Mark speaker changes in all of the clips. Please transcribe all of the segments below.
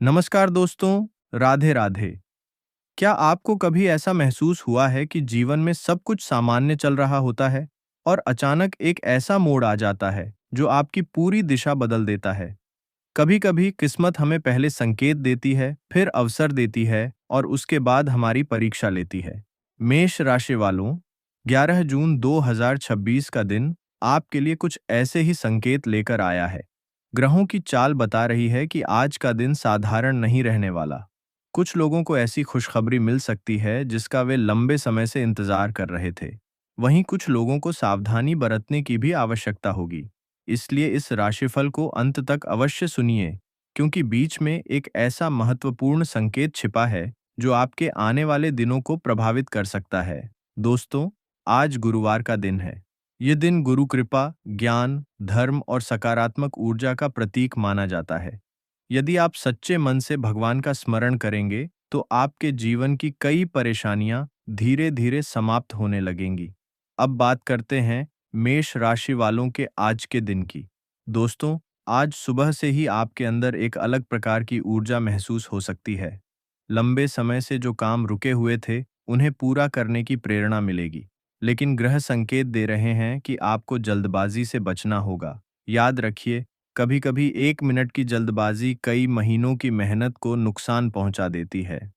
Speaker 1: नमस्कार दोस्तों, राधे राधे। क्या आपको कभी ऐसा महसूस हुआ है कि जीवन में सब कुछ सामान्य चल रहा होता है और अचानक एक ऐसा मोड़ आ जाता है जो आपकी पूरी दिशा बदल देता है? कभी-कभी किस्मत हमें पहले संकेत देती है, फिर अवसर देती है और उसके बाद हमारी परीक्षा लेती है। मेष राशि वालों, 11 जून 2026 का दिन आपके लिए कुछ ऐसे ही संकेत लेकर आया है। ग्रहों की चाल बता रही है कि आज का दिन साधारण नहीं रहने वाला। कुछ लोगों को ऐसी खुशखबरी मिल सकती है जिसका वे लंबे समय से इंतजार कर रहे थे। वहीं कुछ लोगों को सावधानी बरतने की भी आवश्यकता होगी। इसलिए इस राशिफल को अंत तक अवश्य सुनिए, क्योंकि बीच में एक ऐसा महत्वपूर्ण संकेत छिपा है जो आपके आने वाले दिनों को प्रभावित कर सकता है। दोस्तों, आज गुरुवार का दिन है। ये दिन गुरु कृपा, ज्ञान, धर्म और सकारात्मक ऊर्जा का प्रतीक माना जाता है। यदि आप सच्चे मन से भगवान का स्मरण करेंगे, तो आपके जीवन की कई परेशानियां धीरे-धीरे समाप्त होने लगेंगी। अब बात करते हैं मेष राशि वालों के आज के दिन की। दोस्तों, आज सुबह से ही आपके अंदर एक अलग प्रकार की ऊर्जा महसूस हो सकती है। लंबे समय से जो काम रुके हुए थे, उन्हें पूरा करने की प्रेरणा मिलेगी। लेकिन ग्रह संकेत दे रहे हैं कि आपको जल्दबाजी से बचना होगा। याद रखिए, कभी-कभी 1 मिनट की जल्दबाजी कई महीनों की मेहनत को नुकसान पहुंचा देती है।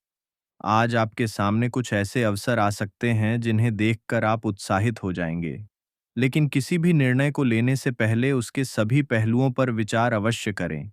Speaker 1: आज आपके सामने कुछ ऐसे अवसर आ सकते हैं जिन्हें देखकर आप उत्साहित हो जाएंगे। लेकिन किसी भी निर्णय को लेने से पहले उसके सभी पहलुओं पर विचार अवश्य करें।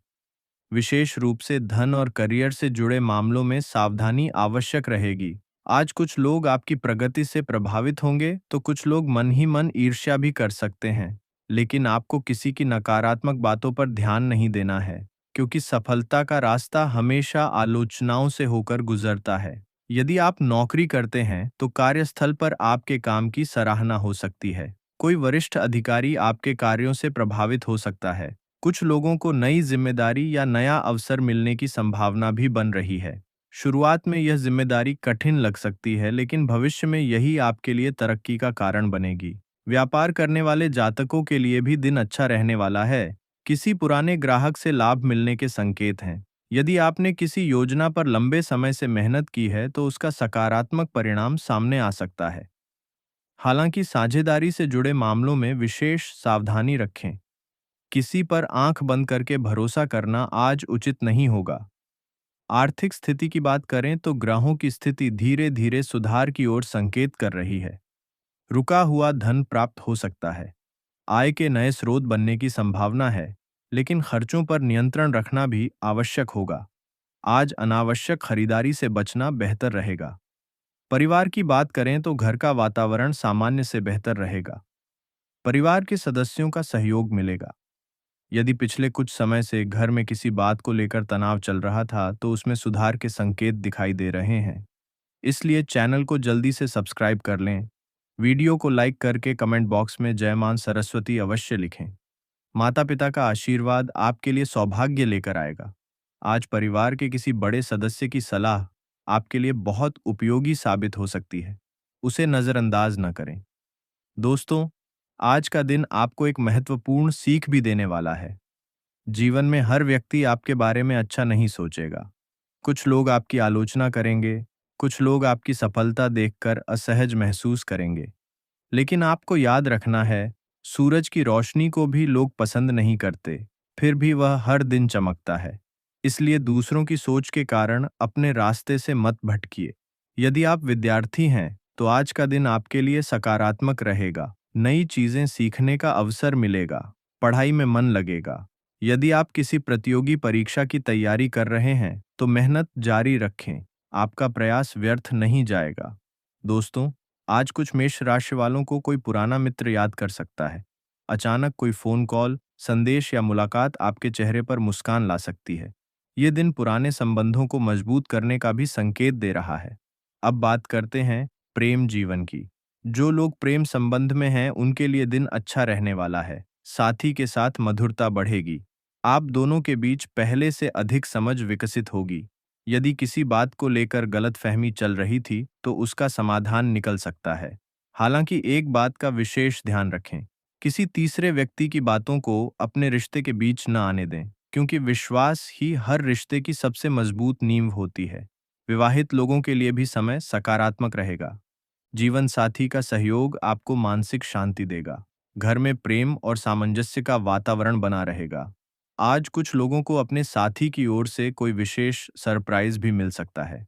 Speaker 1: विशेष रूप से धन और करियर से जुड़े मामलों में सावधानी आवश्यक रहेगी। आज कुछ लोग आपकी प्रगति से प्रभावित होंगे, तो कुछ लोग मन ही मन ईर्ष्या भी कर सकते हैं। लेकिन आपको किसी की नकारात्मक बातों पर ध्यान नहीं देना है, क्योंकि सफलता का रास्ता हमेशा आलोचनाओं से होकर गुजरता है। यदि आप नौकरी करते हैं, तो कार्यस्थल पर आपके काम की सराहना हो सकती है। कोई वरिष्ठ अधिकारी आपके कार्यों से प्रभावित हो सकता है। कुछ लोगों को नई जिम्मेदारी या नया अवसर मिलने की संभावना भी बन रही है। शुरुआत में यह जिम्मेदारी कठिन लग सकती है, लेकिन भविष्य में यही आपके लिए तरक्की का कारण बनेगी। व्यापार करने वाले जातकों के लिए भी दिन अच्छा रहने वाला है। किसी पुराने ग्राहक से लाभ मिलने के संकेत हैं। यदि आपने किसी योजना पर लंबे समय से मेहनत की है, तो उसका सकारात्मक परिणाम सामने आ सकता है। हालांकि साझेदारी से जुड़े मामलों में विशेष सावधानी रखें। किसी पर आंख बंद करके भरोसा करना आज उचित नहीं होगा। आर्थिक स्थिति की बात करें तो ग्रहों की स्थिति धीरे धीरे सुधार की ओर संकेत कर रही है। रुका हुआ धन प्राप्त हो सकता है। आय के नए स्रोत बनने की संभावना है, लेकिन खर्चों पर नियंत्रण रखना भी आवश्यक होगा। आज अनावश्यक खरीदारी से बचना बेहतर रहेगा। परिवार की बात करें तो घर का वातावरण सामान्य से बेहतर रहेगा। परिवार के सदस्यों का सहयोग मिलेगा। यदि पिछले कुछ समय से घर में किसी बात को लेकर तनाव चल रहा था, तो उसमें सुधार के संकेत दिखाई दे रहे हैं। इसलिए चैनल को जल्दी से सब्सक्राइब कर लें। वीडियो को लाइक करके कमेंट बॉक्स में जय मां सरस्वती अवश्य लिखें। माता पिता का आशीर्वाद आपके लिए सौभाग्य लेकर आएगा। आज परिवार के किसी बड़े सदस्य की सलाह आपके लिए बहुत उपयोगी साबित हो सकती है। उसे नज़रअंदाज न करें। दोस्तों, आज का दिन आपको एक महत्वपूर्ण सीख भी देने वाला है। जीवन में हर व्यक्ति आपके बारे में अच्छा नहीं सोचेगा। कुछ लोग आपकी आलोचना करेंगे, कुछ लोग आपकी सफलता देखकर असहज महसूस करेंगे। लेकिन आपको याद रखना है, सूरज की रोशनी को भी लोग पसंद नहीं करते, फिर भी वह हर दिन चमकता है। इसलिए दूसरों की सोच के कारण अपने रास्ते से मत भटकिए। यदि आप विद्यार्थी हैं, तो आज का दिन आपके लिए सकारात्मक रहेगा। नई चीजें सीखने का अवसर मिलेगा, पढ़ाई में मन लगेगा। यदि आप किसी प्रतियोगी परीक्षा की तैयारी कर रहे हैं, तो मेहनत जारी रखें। आपका प्रयास व्यर्थ नहीं जाएगा। दोस्तों, आज कुछ मेष राशि वालों को कोई पुराना मित्र याद कर सकता है। अचानक कोई फोन कॉल, संदेश या मुलाकात आपके चेहरे पर मुस्कान ला सकती है। ये दिन पुराने संबंधों को मजबूत करने का भी संकेत दे रहा है। अब बात करते हैं प्रेम जीवन की। जो लोग प्रेम संबंध में हैं, उनके लिए दिन अच्छा रहने वाला है। साथी के साथ मधुरता बढ़ेगी। आप दोनों के बीच पहले से अधिक समझ विकसित होगी। यदि किसी बात को लेकर गलतफहमी चल रही थी, तो उसका समाधान निकल सकता है। हालांकि एक बात का विशेष ध्यान रखें, किसी तीसरे व्यक्ति की बातों को अपने रिश्ते के बीच न आने दें। क्योंकि विश्वास ही हर रिश्ते की सबसे मजबूत नींव होती है। विवाहित लोगों के लिए भी समय सकारात्मक रहेगा। जीवन साथी का सहयोग आपको मानसिक शांति देगा। घर में प्रेम और सामंजस्य का वातावरण बना रहेगा। आज कुछ लोगों को अपने साथी की ओर से कोई विशेष सरप्राइज भी मिल सकता है।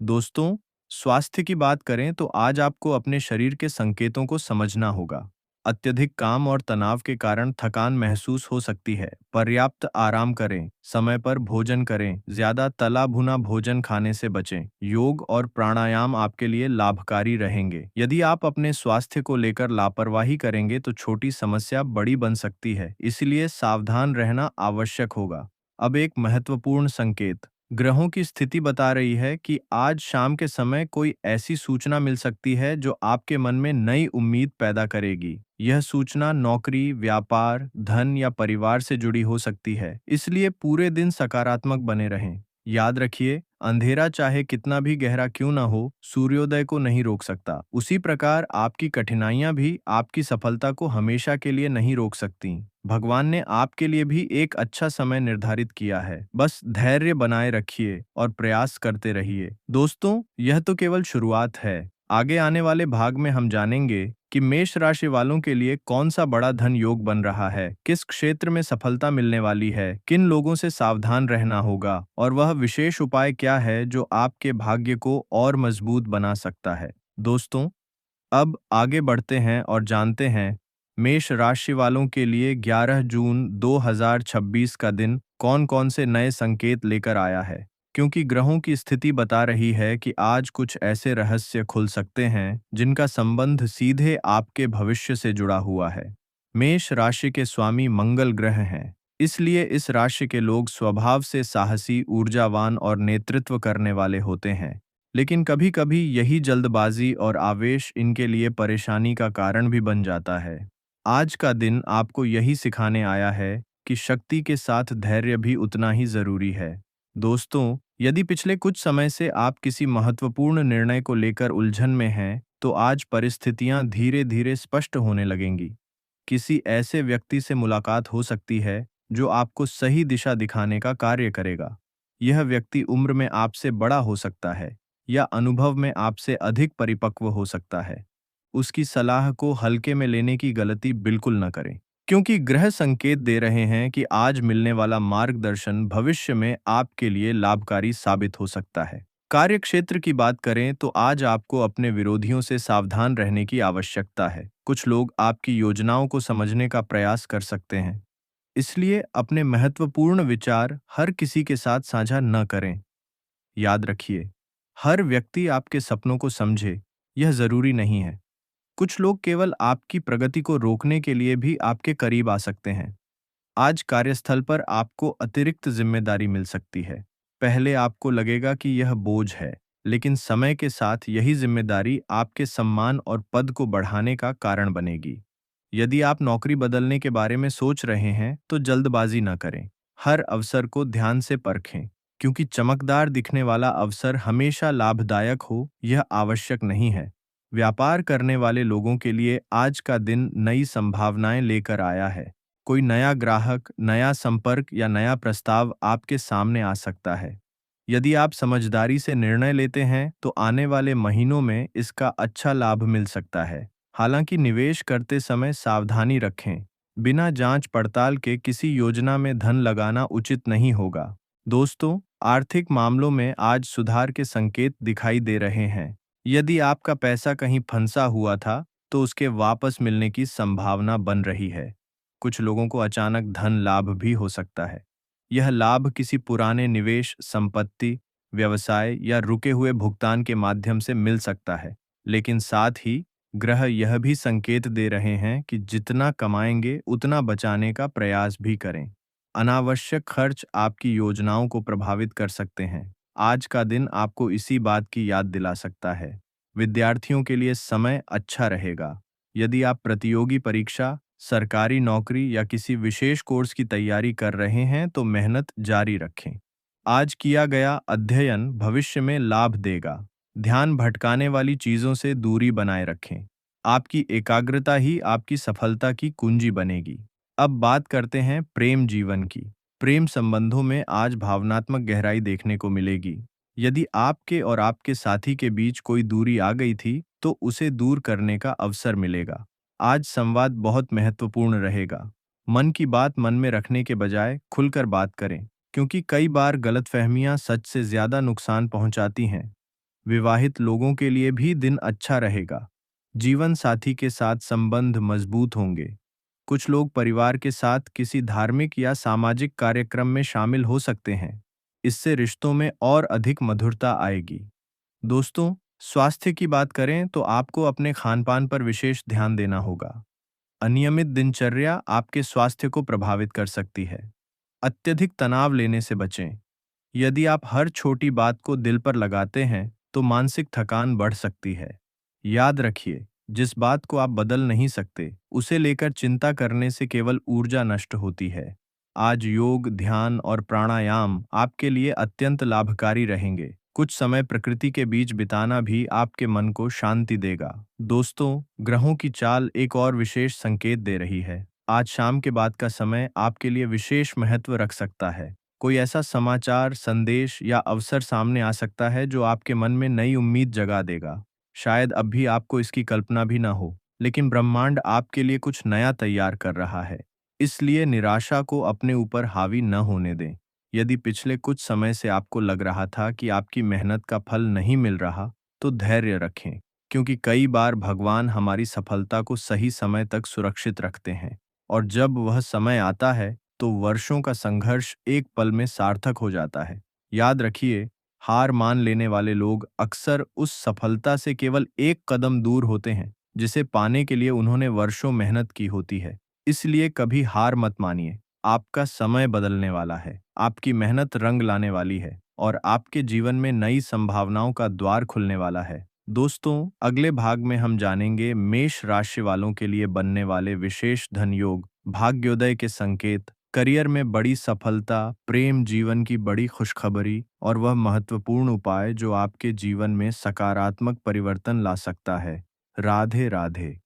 Speaker 1: दोस्तों, स्वास्थ्य की बात करें तो आज आपको अपने शरीर के संकेतों को समझना होगा। अत्यधिक काम और तनाव के कारण थकान महसूस हो सकती है। पर्याप्त आराम करें, समय पर भोजन करें, ज्यादा तला भुना भोजन खाने से बचें। योग और प्राणायाम आपके लिए लाभकारी रहेंगे। यदि आप अपने स्वास्थ्य को लेकर लापरवाही करेंगे तो छोटी समस्या बड़ी बन सकती है, इसलिए सावधान रहना आवश्यक होगा। अब एक महत्वपूर्ण संकेत, ग्रहों की स्थिति बता रही है कि आज शाम के समय कोई ऐसी सूचना मिल सकती है जो आपके मन में नई उम्मीद पैदा करेगी। यह सूचना नौकरी, व्यापार, धन या परिवार से जुड़ी हो सकती है, इसलिए पूरे दिन सकारात्मक बने रहें। याद रखिए, अंधेरा चाहे कितना भी गहरा क्यों ना हो, सूर्योदय को नहीं रोक सकता। उसी प्रकार आपकी कठिनाइयां भी आपकी सफलता को हमेशा के लिए नहीं रोक सकती। भगवान ने आपके लिए भी एक अच्छा समय निर्धारित किया है। बस धैर्य बनाए रखिए और प्रयास करते रहिए। दोस्तों, यह तो केवल शुरुआत है। आगे आने वाले भाग में हम जानेंगे कि मेष राशि वालों के लिए कौन सा बड़ा धन योग बन रहा है, किस क्षेत्र में सफलता मिलने वाली है, किन लोगों से सावधान रहना होगा और वह विशेष उपाय क्या है जो आपके भाग्य को और मजबूत बना सकता है। दोस्तों, अब आगे बढ़ते हैं और जानते हैं मेष राशि वालों के लिए 11 जून 2026 का दिन कौन-कौन से नए संकेत लेकर आया है। क्योंकि ग्रहों की स्थिति बता रही है कि आज कुछ ऐसे रहस्य खुल सकते हैं जिनका संबंध सीधे आपके भविष्य से जुड़ा हुआ है। मेष राशि के स्वामी मंगल ग्रह हैं, इसलिए इस राशि के लोग स्वभाव से साहसी, ऊर्जावान और नेतृत्व करने वाले होते हैं। लेकिन कभी-कभी यही जल्दबाजी और आवेश इनके लिए परेशानी का कारण भी बन जाता है। आज का दिन आपको यही सिखाने आया है कि शक्ति के साथ धैर्य भी उतना ही जरूरी है। दोस्तों, यदि पिछले कुछ समय से आप किसी महत्वपूर्ण निर्णय को लेकर उलझन में हैं, तो आज परिस्थितियां धीरे-धीरे स्पष्ट होने लगेंगी। किसी ऐसे व्यक्ति से मुलाकात हो सकती है जो आपको सही दिशा दिखाने का कार्य करेगा। यह व्यक्ति उम्र में आपसे बड़ा हो सकता है या अनुभव में आपसे अधिक परिपक्व हो सकता है। उसकी सलाह को हल्के में लेने की गलती बिल्कुल न करें, क्योंकि ग्रह संकेत दे रहे हैं कि आज मिलने वाला मार्गदर्शन भविष्य में आपके लिए लाभकारी साबित हो सकता है। कार्यक्षेत्र की बात करें तो आज आपको अपने विरोधियों से सावधान रहने की आवश्यकता है। कुछ लोग आपकी योजनाओं को समझने का प्रयास कर सकते हैं, इसलिए अपने महत्वपूर्ण विचार हर किसी के साथ साझा न करें। याद रखिए, हर व्यक्ति आपके सपनों को समझे, यह जरूरी नहीं है। कुछ लोग केवल आपकी प्रगति को रोकने के लिए भी आपके करीब आ सकते हैं। आज कार्यस्थल पर आपको अतिरिक्त जिम्मेदारी मिल सकती है। पहले आपको लगेगा कि यह बोझ है, लेकिन समय के साथ यही जिम्मेदारी आपके सम्मान और पद को बढ़ाने का कारण बनेगी। यदि आप नौकरी बदलने के बारे में सोच रहे हैं, तो जल्दबाजी न करें। हर अवसर को ध्यान से परखें, क्योंकि चमकदार दिखने वाला अवसर हमेशा लाभदायक हो, यह आवश्यक नहीं है। व्यापार करने वाले लोगों के लिए आज का दिन नई संभावनाएं लेकर आया है। कोई नया ग्राहक, नया संपर्क या नया प्रस्ताव आपके सामने आ सकता है। यदि आप समझदारी से निर्णय लेते हैं, तो आने वाले महीनों में इसका अच्छा लाभ मिल सकता है। हालांकि निवेश करते समय सावधानी रखें। बिना जांच पड़ताल के किसी योजना में धन लगाना उचित नहीं होगा। दोस्तों, आर्थिक मामलों में आज सुधार के संकेत दिखाई दे रहे हैं। यदि आपका पैसा कहीं फंसा हुआ था, तो उसके वापस मिलने की संभावना बन रही है। कुछ लोगों को अचानक धन लाभ भी हो सकता है। यह लाभ किसी पुराने निवेश, संपत्ति, व्यवसाय या रुके हुए भुगतान के माध्यम से मिल सकता है। लेकिन साथ ही ग्रह यह भी संकेत दे रहे हैं कि जितना कमाएंगे उतना बचाने का प्रयास भी करें। अनावश्यक खर्च आपकी योजनाओं को प्रभावित कर सकते हैं। आज का दिन आपको इसी बात की याद दिला सकता है। विद्यार्थियों के लिए समय अच्छा रहेगा। यदि आप प्रतियोगी परीक्षा, सरकारी नौकरी या किसी विशेष कोर्स की तैयारी कर रहे हैं, तो मेहनत जारी रखें। आज किया गया अध्ययन भविष्य में लाभ देगा। ध्यान भटकाने वाली चीजों से दूरी बनाए रखें। आपकी एकाग्रता ही आपकी सफलता की कुंजी बनेगी। अब बात करते हैं प्रेम जीवन की। प्रेम संबंधों में आज भावनात्मक गहराई देखने को मिलेगी। यदि आपके और आपके साथी के बीच कोई दूरी आ गई थी, तो उसे दूर करने का अवसर मिलेगा। आज संवाद बहुत महत्वपूर्ण रहेगा। मन की बात मन में रखने के बजाय खुलकर बात करें, क्योंकि कई बार गलतफहमियां सच से ज्यादा नुकसान पहुंचाती हैं। विवाहित लोगों के लिए भी दिन अच्छा रहेगा। जीवन साथी के साथ संबंध मजबूत होंगे। कुछ लोग परिवार के साथ किसी धार्मिक या सामाजिक कार्यक्रम में शामिल हो सकते हैं। इससे रिश्तों में और अधिक मधुरता आएगी। दोस्तों, स्वास्थ्य की बात करें तो आपको अपने खानपान पर विशेष ध्यान देना होगा। अनियमित दिनचर्या आपके स्वास्थ्य को प्रभावित कर सकती है। अत्यधिक तनाव लेने से बचें। यदि आप हर छोटी बात को दिल पर लगाते हैं, तो मानसिक थकान बढ़ सकती है। याद रखिए, जिस बात को आप बदल नहीं सकते, उसे लेकर चिंता करने से केवल ऊर्जा नष्ट होती है। आज योग, ध्यान और प्राणायाम आपके लिए अत्यंत लाभकारी रहेंगे। कुछ समय प्रकृति के बीच बिताना भी आपके मन को शांति देगा। दोस्तों, ग्रहों की चाल एक और विशेष संकेत दे रही है। आज शाम के बाद का समय आपके लिए विशेष महत्व रख सकता है। कोई ऐसा समाचार, संदेश या अवसर सामने आ सकता है जो आपके मन में नई उम्मीद जगा देगा। शायद अब भी आपको इसकी कल्पना भी ना हो, लेकिन ब्रह्मांड आपके लिए कुछ नया तैयार कर रहा है। इसलिए निराशा को अपने ऊपर हावी न होने दें। यदि पिछले कुछ समय से आपको लग रहा था कि आपकी मेहनत का फल नहीं मिल रहा, तो धैर्य रखें, क्योंकि कई बार भगवान हमारी सफलता को सही समय तक सुरक्षित रखते हैं। और जब वह समय आता है, तो वर्षों का संघर्ष एक पल में सार्थक हो जाता है। याद रखिए, हार मान लेने वाले लोग अक्सर उस सफलता से केवल एक कदम दूर होते हैं, जिसे पाने के लिए उन्होंने वर्षों मेहनत की होती है। इसलिए कभी हार मत मानिए। आपका समय बदलने वाला है, आपकी मेहनत रंग लाने वाली है और आपके जीवन में नई संभावनाओं का द्वार खुलने वाला है। दोस्तों, अगले भाग में हम जानेंगे मेष राशि वालों के लिए बनने वाले विशेष धन योग, भाग्योदय के संकेत, करियर में बड़ी सफलता, प्रेम जीवन की बड़ी खुशखबरी और वह महत्वपूर्ण उपाय जो आपके जीवन में सकारात्मक परिवर्तन ला सकता है। राधे राधे।